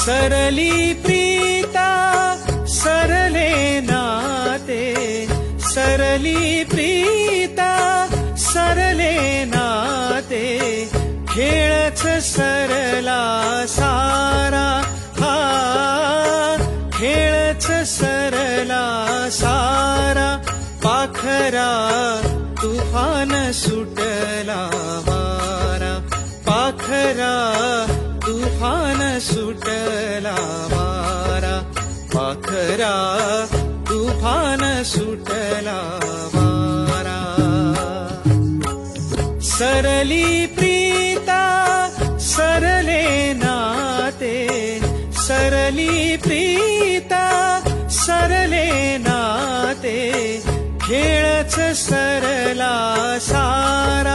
सरली प्रीता सरले नाते, सरली प्रीता सरले नाते, खेळच सरला सारा हा, खेळच सरला सारा, पाखरा तुफान सुटला वारा, पाखरा तुफान सुटला वारा, पाखरा तुफान सुटला वारा. सरली प्रीता सरले नाते, सरली प्रीता सरले नाते, खेळच सरला सारा